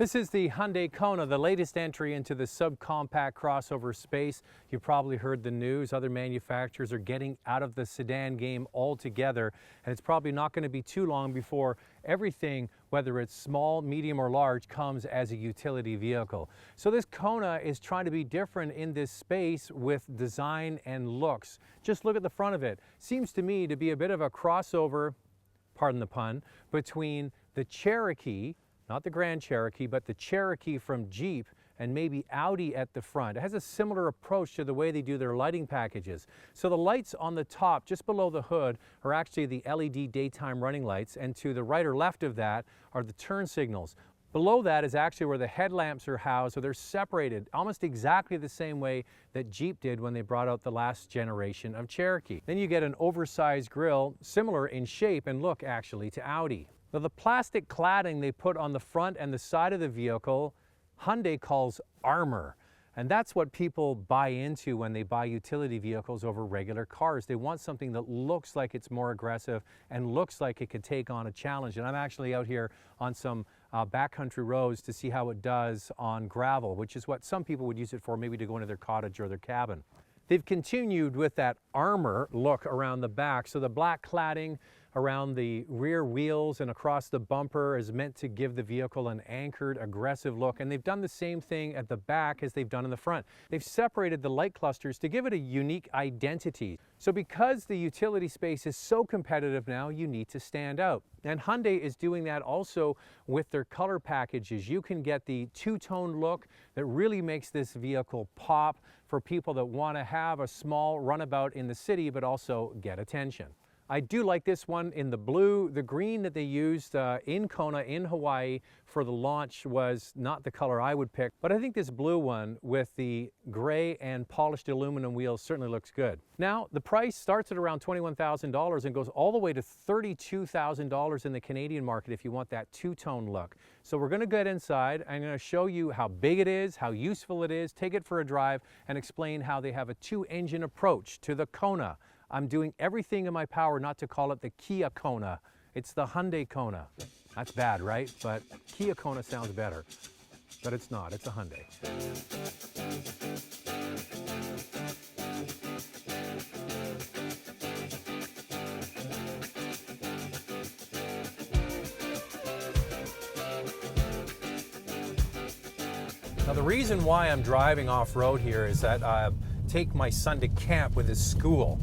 This is the Hyundai Kona, the latest entry into the subcompact crossover space. You probably heard the news. Other manufacturers are getting out of the sedan game altogether, and it's probably not going to be too long before everything, whether it's small, medium, or large, comes as a utility vehicle. So this Kona is trying to be different in this space with design and looks. Just look at the front of it. Seems to me to be a bit of a crossover, pardon the pun, between the Cherokee, not the Grand Cherokee, but the Cherokee from Jeep, and maybe Audi at the front. It has a similar approach to the way they do their lighting packages. So the lights on the top, just below the hood, are actually the LED daytime running lights, and to the right or left of that are the turn signals. Below that is actually where the headlamps are housed, so they're separated almost exactly the same way that Jeep did when they brought out the last generation of Cherokee. Then you get an oversized grille, similar in shape and look actually to Audi. Now, the plastic cladding they put on the front and the side of the vehicle, Hyundai calls armor. And that's what people buy into when they buy utility vehicles over regular cars. They want something that looks like it's more aggressive and looks like it could take on a challenge. And I'm actually out here on some backcountry roads to see how it does on gravel, which is what some people would use it for, maybe to go into their cottage or their cabin. They've continued with that armor look around the back. So the black cladding around the rear wheels and across the bumper is meant to give the vehicle an anchored, aggressive look. And they've done the same thing at the back as they've done in the front. They've separated the light clusters to give it a unique identity. So because the utility space is so competitive now, you need to stand out. And Hyundai is doing that also with their color packages. You can get the two-tone look that really makes this vehicle pop for people that want to have a small runabout in the city, but also get attention. I do like this one in the blue. The green that they used in Kona in Hawaii for the launch was not the color I would pick, but I think this blue one with the gray and polished aluminum wheels certainly looks good. Now, the price starts at around $21,000 and goes all the way to $32,000 in the Canadian market if you want that two-tone look. So we're going to get inside. I'm going to show you how big it is, how useful it is, take it for a drive, and explain how they have a two-engine approach to the Kona. I'm doing everything in my power not to call it the Kia Kona. It's the Hyundai Kona. That's bad, right? But Kia Kona sounds better. But it's not, it's a Hyundai. Now the reason why I'm driving off-road here is that I take my son to camp with his school.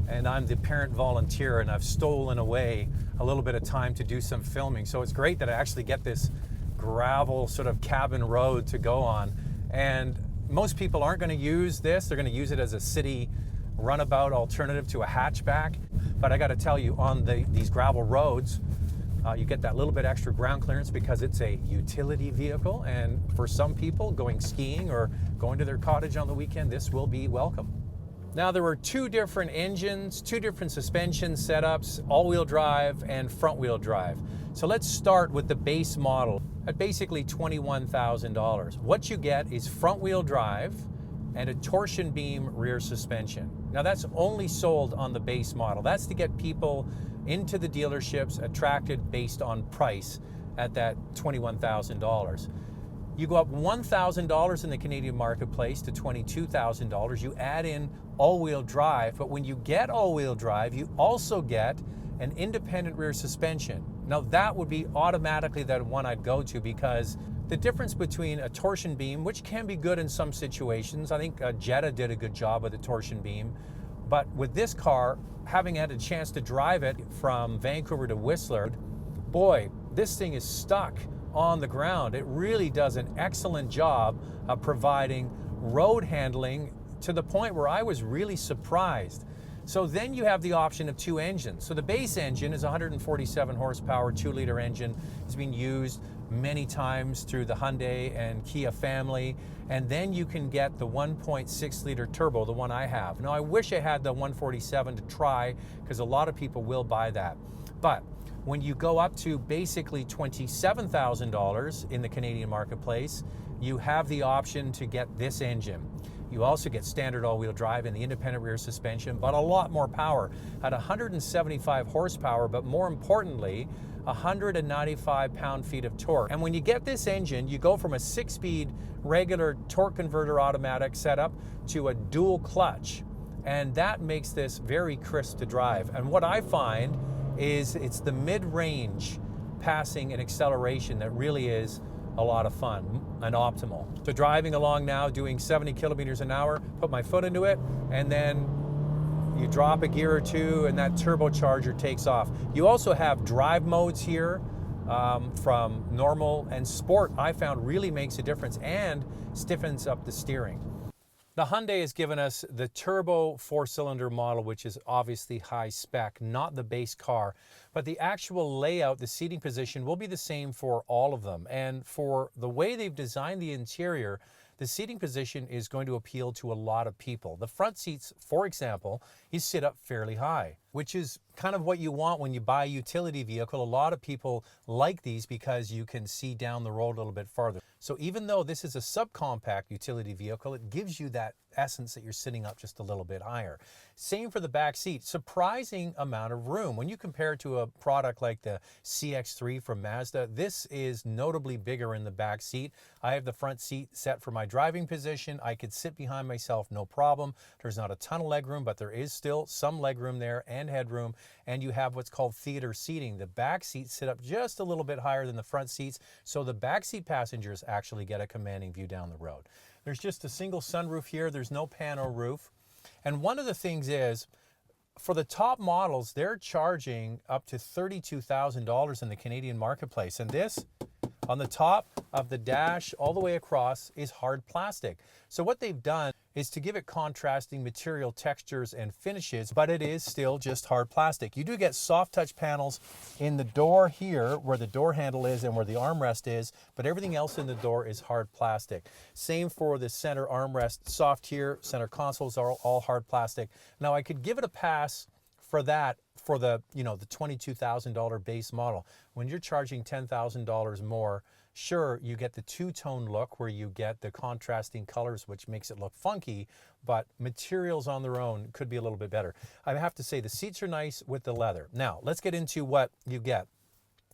And I'm the parent volunteer, and I've stolen away a little bit of time to do some filming. So it's great that I actually get this gravel sort of cabin road to go on. And most people aren't going to use this. They're going to use it as a city runabout alternative to a hatchback. But I got to tell you, on these gravel roads, you get that little bit extra ground clearance because it's a utility vehicle. And for some people going skiing or going to their cottage on the weekend, this will be welcome. Now, there were two different engines, two different suspension setups, all-wheel drive and front-wheel drive. So let's start with the base model at basically $21,000. What you get is front-wheel drive and a torsion beam rear suspension. Now, that's only sold on the base model. That's to get people into the dealerships attracted based on price at that $21,000. You go up $1,000 in the Canadian marketplace to $22,000. You add in all-wheel drive, but when you get all-wheel drive, you also get an independent rear suspension. Now that would be automatically the one I'd go to, because the difference between a torsion beam, which can be good in some situations, I think Jetta did a good job with the torsion beam, but with this car, having had a chance to drive it from Vancouver to Whistler, boy, this thing is stuck on the ground. It really does an excellent job of providing road handling to the point where I was really surprised. So then you have the option of two engines. So the base engine is a 147 horsepower 2-liter engine. It's been used many times through the Hyundai and Kia family. And then you can get the 1.6-liter turbo, the one I have. Now I wish I had the 147 to try, because a lot of people will buy that. But when you go up to basically $27,000 in the Canadian marketplace, you have the option to get this engine. You also get standard all-wheel drive and the independent rear suspension, but a lot more power at 175 horsepower, but more importantly, 195 pound-feet of torque. And when you get this engine, you go from a 6-speed regular torque converter automatic setup to a dual clutch. And that makes this very crisp to drive. And what I find is it's the mid-range passing and acceleration that really is a lot of fun and optimal. So driving along now, doing 70 kilometers an hour, put my foot into it, and then you drop a gear or two and that turbocharger takes off. You also have drive modes here, from normal and sport. I found really makes a difference and stiffens up the steering. The Hyundai has given us the turbo 4-cylinder model, which is obviously high spec, not the base car, but the actual layout, the seating position will be the same for all of them. And for the way they've designed the interior, the seating position is going to appeal to a lot of people. The front seats, for example, you sit up fairly high, which is kind of what you want when you buy a utility vehicle. A lot of people like these because you can see down the road a little bit farther. So even though this is a subcompact utility vehicle, it gives you that essence that you're sitting up just a little bit higher. Same for the back seat, surprising amount of room. When you compare it to a product like the CX-3 from Mazda, this is notably bigger in the back seat. I have the front seat set for my driving position. I could sit behind myself, no problem. There's not a ton of leg room, but there is still some leg room there and headroom. And you have what's called theater seating. The back seats sit up just a little bit higher than the front seats, so the back seat passengers actually get a commanding view down the road. There's just a single sunroof here. There's no pano roof. And one of the things is, for the top models, they're charging up to $32,000 in the Canadian marketplace. And this, on the top of the dash all the way across, is hard plastic. So what they've done is to give it contrasting material textures and finishes, but it is still just hard plastic. You do get soft touch panels in the door here where the door handle is and where the armrest is, but everything else in the door is hard plastic. Same for the center armrest, soft here, center consoles are all hard plastic. Now I could give it a pass for that, for the, the $22,000 base model. When you're charging $10,000 more, sure, you get the two-tone look where you get the contrasting colors, which makes it look funky, but materials on their own could be a little bit better. I have to say the seats are nice with the leather. Now, let's get into what you get.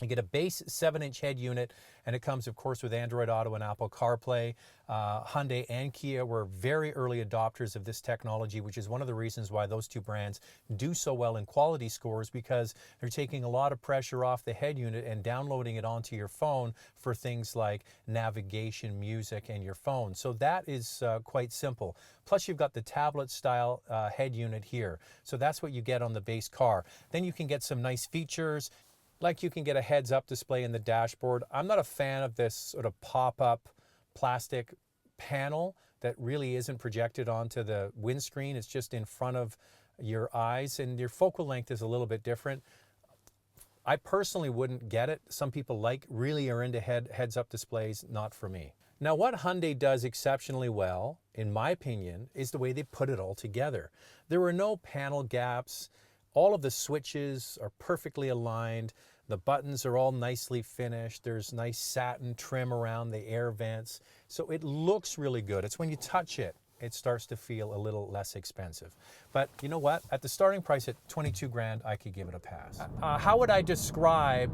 You get a base 7-inch head unit, and it comes, of course, with Android Auto and Apple CarPlay. Hyundai and Kia were very early adopters of this technology, which is one of the reasons why those two brands do so well in quality scores, because they're taking a lot of pressure off the head unit and downloading it onto your phone for things like navigation, music, and your phone. So that is quite simple. Plus, you've got the tablet-style head unit here. So that's what you get on the base car. Then you can get some nice features, like you can get a heads-up display in the dashboard. I'm not a fan of this sort of pop-up plastic panel that really isn't projected onto the windscreen. It's just in front of your eyes, and your focal length is a little bit different. I personally wouldn't get it. Some people really are into heads-up displays, not for me. Now, what Hyundai does exceptionally well, in my opinion, is the way they put it all together. There are no panel gaps. All of the switches are perfectly aligned. The buttons are all nicely finished. There's nice satin trim around the air vents. So it looks really good. It's when you touch it, it starts to feel a little less expensive. But you know what? At the starting price at 22 grand, I could give it a pass. How would I describe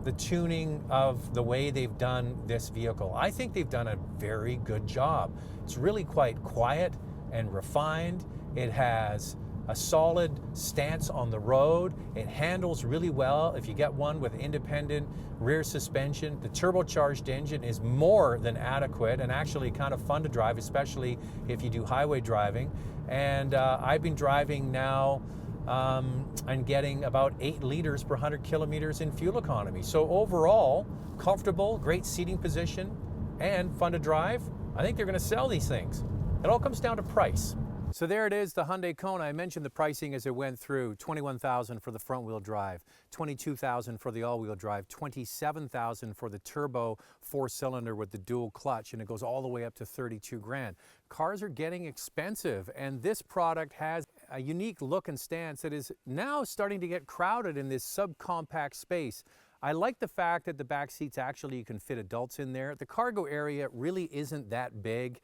the tuning of the way they've done this vehicle? I think they've done a very good job. It's really quite quiet and refined. It has a solid stance on the road. It handles really well if you get one with independent rear suspension. The turbocharged engine is more than adequate and actually kind of fun to drive, especially if you do highway driving. And I've been driving now and getting about 8 liters per 100 kilometers in fuel economy. So overall, comfortable, great seating position, and fun to drive. I think they're going to sell these things. It all comes down to price. So there it is, the Hyundai Kona. I mentioned the pricing as it went through. $21,000 for the front-wheel drive, $22,000 for the all-wheel drive, $27,000 for the turbo 4-cylinder with the dual clutch, and it goes all the way up to 32 grand. Cars are getting expensive, and this product has a unique look and stance that is now starting to get crowded in this subcompact space. I like the fact that the back seats actually you can fit adults in there. The cargo area really isn't that big.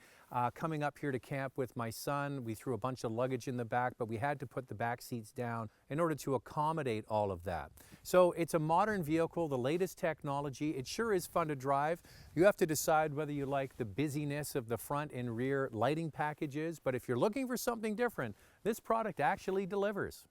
coming up here to camp with my son. We threw a bunch of luggage in the back, but we had to put the back seats down in order to accommodate all of that. So it's a modern vehicle, the latest technology. It sure is fun to drive. You have to decide whether you like the busyness of the front and rear lighting packages, but if you're looking for something different, this product actually delivers.